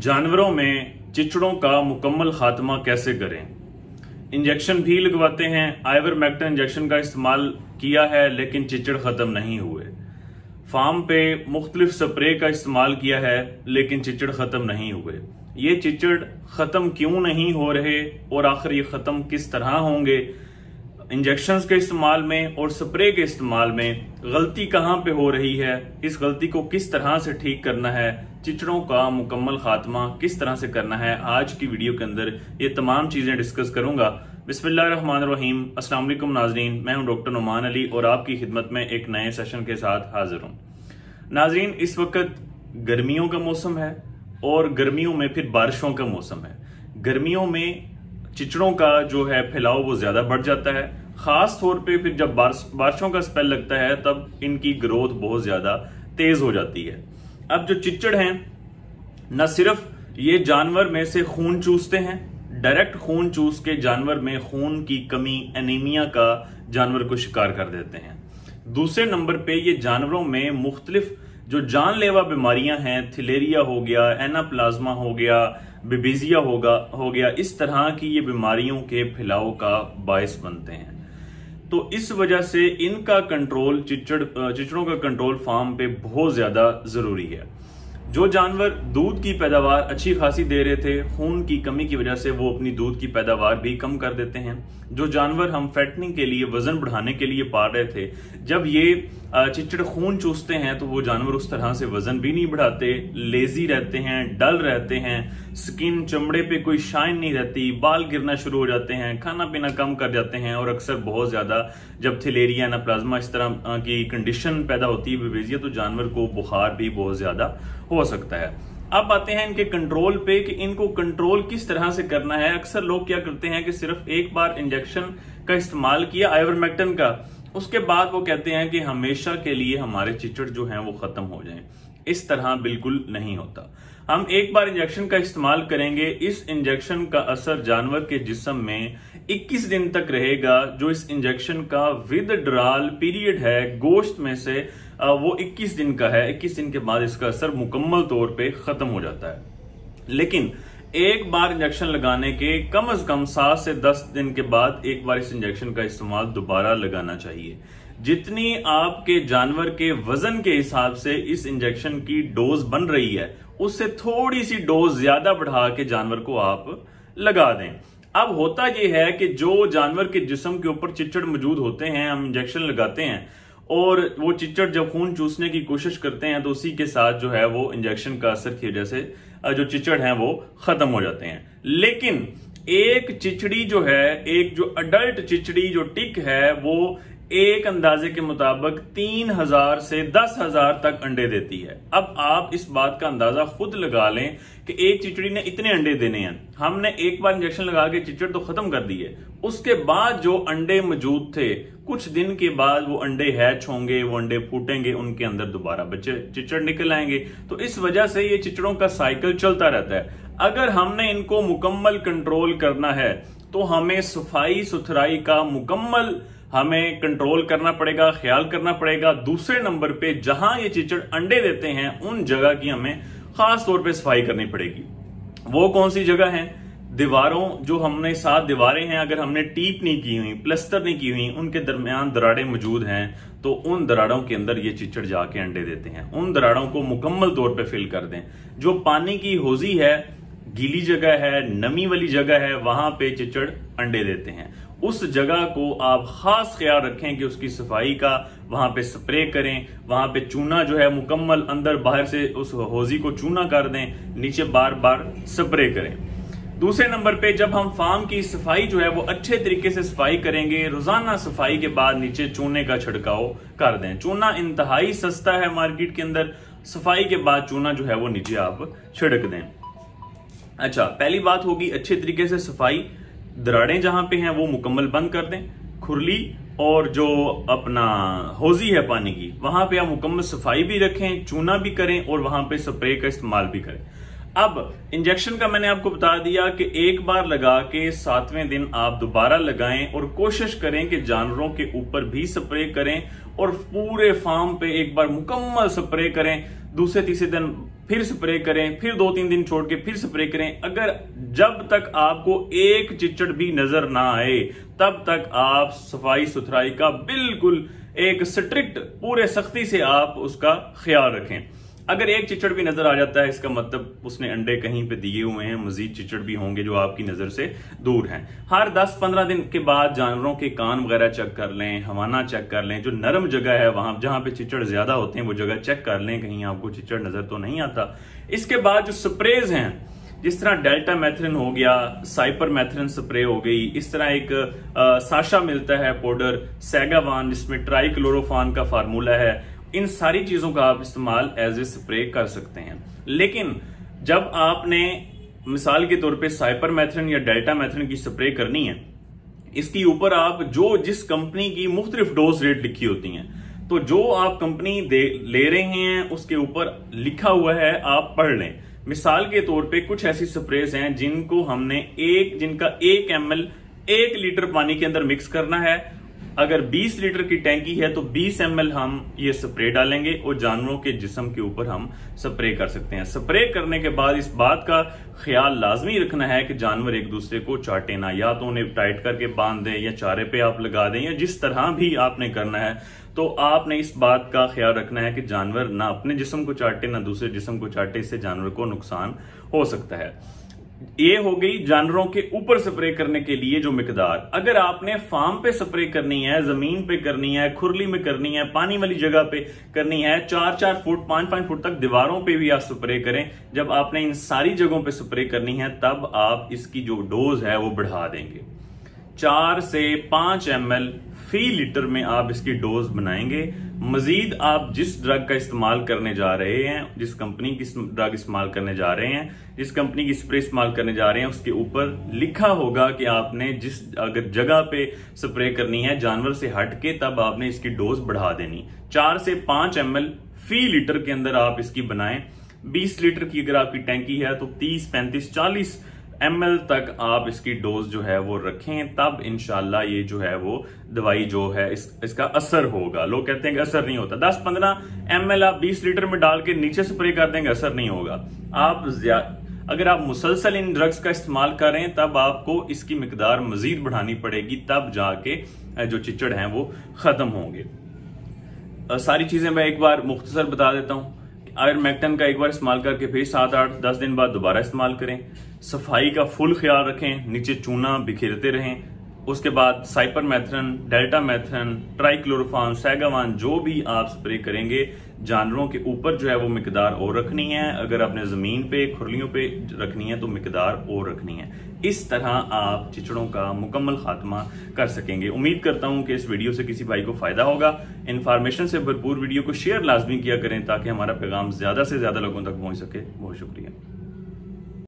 जानवरों में चिचड़ों का मुकम्मल खात्मा कैसे करें। इंजेक्शन भी लगवाते हैं, आइवरमेक्टिन इंजेक्शन का इस्तेमाल किया है लेकिन चिचड़ खत्म नहीं हुए। फार्म पे मुख्तलिफ स्प्रे का इस्तेमाल किया है लेकिन चिचड़ खत्म नहीं हुए। ये चिचड़ खत्म क्यों नहीं हो रहे और आखिर ये खत्म किस तरह होंगे। इंजेक्शंस के इस्तेमाल में और स्प्रे के इस्तेमाल में गलती कहां पे हो रही है, इस गलती को किस तरह से ठीक करना है, चिचड़ों का मुकम्मल खात्मा किस तरह से करना है, आज की वीडियो के अंदर ये तमाम चीजें डिस्कस करूंगा। बिस्मिल्लाहिर्रहमानिर्रहीम। अस्सलाम वालेकुम नाजरीन, मैं हूं डॉक्टर नुमान अली और आपकी खिदमत में एक नए सेशन के साथ हाजिर हूं। नाजरीन, इस वक्त गर्मियों का मौसम है और गर्मियों में फिर बारिशों का मौसम है। गर्मियों में चिचड़ों का जो है फैलाव वो ज्यादा बढ़ जाता है, खास तौर पे फिर जब बारिशों का स्पेल लगता है तब इनकी ग्रोथ बहुत ज्यादा तेज हो जाती है। अब जो चिचड़ हैं, न सिर्फ ये जानवर में से खून चूसते हैं, डायरेक्ट खून चूस के जानवर में खून की कमी, एनीमिया का जानवर को शिकार कर देते हैं। दूसरे नंबर पे ये जानवरों में मुख्तलिफ जो जानलेवा बीमारियां हैं, थिलेरिया हो गया, एनाप्लाज्मा हो गया, बेबीजिया हो गया, इस तरह की ये बीमारियों के फैलाव का बायस बनते हैं। तो इस वजह से इनका कंट्रोल, चिचड़ों का कंट्रोल फार्म पे बहुत ज्यादा जरूरी है। जो जानवर दूध की पैदावार अच्छी खासी दे रहे थे, खून की कमी की वजह से वो अपनी दूध की पैदावार भी कम कर देते हैं। जो जानवर हम फैटनिंग के लिए, वजन बढ़ाने के लिए पाल रहे थे, जब ये चिचड़ खून चूसते हैं तो वो जानवर उस तरह से वजन भी नहीं बढ़ाते, लेजी रहते हैं, डल रहते हैं, स्किन, चमड़े पे कोई शाइन नहीं रहती, बाल गिरना शुरू हो जाते हैं, खाना पीना कम कर जाते हैं और अक्सर बहुत ज्यादा जब थिलेरिया, एनाप्लाज्मा इस तरह की कंडीशन पैदा होती है, बेबीजिया, तो जानवर को बुखार भी बहुत ज्यादा हो सकता है। अब आते हैं इनके कंट्रोल पे कि इनको कंट्रोल किस तरह से करना है। अक्सर लोग क्या करते हैं कि सिर्फ एक बार इंजेक्शन का इस्तेमाल किया आइवरमेक्टिन का, उसके बाद वो कहते हैं कि हमेशा के लिए हमारे चिचड़ जो हैं वो खत्म हो जाएं। इस तरह बिल्कुल नहीं होता। हम एक बार इंजेक्शन का इस्तेमाल करेंगे, इस इंजेक्शन का असर जानवर के जिस्म में 21 दिन तक रहेगा। जो इस इंजेक्शन का विदड्रॉल पीरियड है गोश्त में से, वो 21 दिन का है। 21 दिन के बाद इसका असर मुकम्मल तौर पे खत्म हो जाता है। लेकिन एक बार इंजेक्शन लगाने के कम से कम 7 से 10 दिन के बाद एक बार इस इंजेक्शन का इस्तेमाल दोबारा लगाना चाहिए। जितनी आपके जानवर के वजन के हिसाब से इस इंजेक्शन की डोज बन रही है, उससे थोड़ी सी डोज ज्यादा बढ़ा के जानवर को आप लगा दें। अब होता यह है कि जो जानवर के जिस्म के ऊपर चिचड़ मौजूद होते हैं, हम इंजेक्शन लगाते हैं और वो चिचड़ जब खून चूसने की कोशिश करते हैं तो उसी के साथ जो है वो इंजेक्शन का असर की वजह से जो चिचड़ हैं वो खत्म हो जाते हैं। लेकिन एक चिचड़ी जो है, एक जो अडल्ट चिचड़ी जो टिक है, वो एक अंदाजे के मुताबिक 3000 से 10,000 तक अंडे देती है। अब आप इस बात का अंदाजा खुद लगा लें कि एक चिचड़ी ने इतने अंडे देने हैं। हमने एक बार इंजेक्शन लगा के चिचड़ तो खत्म कर दी है, उसके बाद जो अंडे मौजूद थे, कुछ दिन के बाद वो अंडे हैच होंगे, वो अंडे फूटेंगे, उनके अंदर दोबारा बच्चे चिचड़ निकल आएंगे। तो इस वजह से ये चिचड़ों का साइकिल चलता रहता है। अगर हमने इनको मुकम्मल कंट्रोल करना है तो हमें सफाई सुथराई का मुकम्मल हमें कंट्रोल करना पड़ेगा, ख्याल करना पड़ेगा। दूसरे नंबर पे जहां ये चिचड़ अंडे देते हैं उन जगह की हमें खास तौर पे सफाई करनी पड़ेगी। वो कौन सी जगह है? दीवारों, जो हमने 7 दीवारें हैं, अगर हमने टीप नहीं की हुई, प्लस्तर नहीं की हुई, उनके दरमियान दरारें मौजूद हैं तो उन दरारों के अंदर ये चिचड़ जाके अंडे देते हैं। उन दरारों को मुकम्मल तौर पे फिल कर दें। जो पानी की हौजी है, गीली जगह है, नमी वाली जगह है, वहां पे चिचड़ अंडे देते हैं। उस जगह को आप खास ख्याल रखें कि उसकी सफाई का, वहां पे स्प्रे करें, वहां पे चूना जो है मुकम्मल अंदर बाहर से उस हौजी को चूना कर दें, नीचे बार बार स्प्रे करें। दूसरे नंबर पे जब हम फार्म की सफाई जो है वो अच्छे तरीके से सफाई करेंगे, रोजाना सफाई के बाद नीचे चूने का छिड़काव कर दें। चूना इंतहाई सस्ता है मार्केट के अंदर, सफाई के बाद चूना जो है वो नीचे आप छिड़क दें। अच्छा, पहली बात होगी अच्छे तरीके से सफाई। दराड़ें जहां पे हैं वो मुकम्मल बंद कर दें। खुरली और जो अपना हौजी है पानी की, वहां पे आप मुकम्मल सफाई भी रखें, चूना भी करें और वहां पे स्प्रे का इस्तेमाल भी करें। अब इंजेक्शन का मैंने आपको बता दिया कि एक बार लगा के 7वें दिन आप दोबारा लगाएं और कोशिश करें कि जानवरों के ऊपर भी स्प्रे करें और पूरे फार्म पे एक बार मुकम्मल स्प्रे करें। दूसरे तीसरे दिन फिर स्प्रे करें, फिर 2-3 दिन छोड़ के फिर स्प्रे करें। अगर जब तक आपको एक चिचड़ भी नजर ना आए तब तक आप सफाई सुथराई का बिल्कुल एक स्ट्रिक्ट पूरे सख्ती से आप उसका ख्याल रखें। अगर एक चिचड़ भी नजर आ जाता है इसका मतलब उसने अंडे कहीं पे दिए हुए हैं, मजीद चिचड़ भी होंगे जो आपकी नजर से दूर हैं। हर 10-15 दिन के बाद जानवरों के कान वगैरह चेक कर लें, हवाना चेक कर लें, जो नरम जगह है वहां जहां पे चिचड़ ज्यादा होते हैं वो जगह चेक कर लें, कहीं आपको चिचड़ नजर तो नहीं आता। इसके बाद जो स्प्रेज हैं, जिस तरह डेल्टा मैथरिन हो गया, साइपर मैथरिन स्प्रे हो गई, इस तरह एक साशा मिलता है पाउडर, सैगावान जिसमें ट्राइक्लोरोफान का फार्मूला है, इन सारी चीजों का आप इस्तेमाल एज ए स्प्रे कर सकते हैं। लेकिन जब आपने मिसाल के तौर पे साइपर मैथरिन या डेल्टा मैथरिन की स्प्रे करनी है, इसके ऊपर आप जिस कंपनी की मुख्तलिफ डोज रेट लिखी होती हैं, तो जो आप कंपनी ले रहे हैं उसके ऊपर लिखा हुआ है आप पढ़ लें। मिसाल के तौर पे कुछ ऐसी स्प्रेज हैं जिनका 1 ml 1 लीटर पानी के अंदर मिक्स करना है। अगर 20 लीटर की टैंकी है तो 20 ml हम ये स्प्रे डालेंगे और जानवरों के जिस्म के ऊपर हम स्प्रे कर सकते हैं। स्प्रे करने के बाद इस बात का ख्याल लाजमी रखना है कि जानवर एक दूसरे को चाटे ना, या तो उन्हें टाइट करके बांध दें या चारे पे आप लगा दें, या जिस तरह भी आपने करना है। तो आपने इस बात का ख्याल रखना है कि जानवर ना अपने जिस्म को चाटे ना दूसरे जिस्म को चाटे, इससे जानवर को नुकसान हो सकता है। ये हो गई जानवरों के ऊपर स्प्रे करने के लिए जो मिकदार। अगर आपने फार्म पे स्प्रे करनी है, जमीन पे करनी है, खुरली में करनी है, पानी वाली जगह पे करनी है, 4-4 फुट 5-5 फुट तक दीवारों पे भी आप स्प्रे करें। जब आपने इन सारी जगहों पे स्प्रे करनी है तब आप इसकी जो डोज है वो बढ़ा देंगे। 4 से 5 ml फी लीटर में आप इसकी डोज बनाएंगे। मजीद आप जिस ड्रग का इस्तेमाल करने जा रहे हैं, जिस कंपनी की ड्रग इस्तेमाल करने जा रहे हैं, जिस कंपनी की स्प्रे इस्तेमाल करने जा रहे हैं, उसके ऊपर लिखा होगा कि आपने अगर जगह पे स्प्रे करनी है जानवर से हट के, तब आपने इसकी डोज बढ़ा देनी। 4 से 5 ml फी लीटर के अंदर आप इसकी बनाएं। 20 लीटर की अगर आपकी टैंकी है तो 30, 35, 40 ml तक आप इसकी डोज जो है वो रखें, तब इंशाल्लाह ये जो है वो दवाई जो है इसका असर होगा। लोग कहते हैं कि असर नहीं होता। 10-15 ml आप 20 लीटर में डाल के नीचे स्प्रे कर देंगे, असर नहीं होगा। अगर आप मुसलसल इन ड्रग्स का इस्तेमाल कर रहे हैं तब आपको इसकी मिकदार मजीद बढ़ानी पड़ेगी, तब जाके जो चिचड़ हैं वो खत्म होंगे। सारी चीजें मैं एक बार मुख्तसर बता देता हूं। आयरमेक्टन का एक बार इस्तेमाल करके फिर 7-8-10 दिन बाद दोबारा इस्तेमाल करें। सफाई का फुल ख्याल रखें, नीचे चूना बिखेरते रहें। उसके बाद साइपर मैथरन, डेल्टा मैथरन, ट्राइक्लोरोफान, सैगावान जो भी आप स्प्रे करेंगे, जानवरों के ऊपर जो है वो मिकदार और रखनी है। अगर आपने जमीन पे खुरलियों पे रखनी है तो मिकदार और रखनी है। इस तरह आप चिचड़ों का मुकम्मल खात्मा कर सकेंगे। उम्मीद करता हूं कि इस वीडियो से किसी भाई को फायदा होगा। इन्फॉर्मेशन से भरपूर वीडियो को शेयर लाजमी किया करें ताकि हमारा पैगाम ज्यादा से ज्यादा लोगों तक पहुंच सके। बहुत शुक्रिया।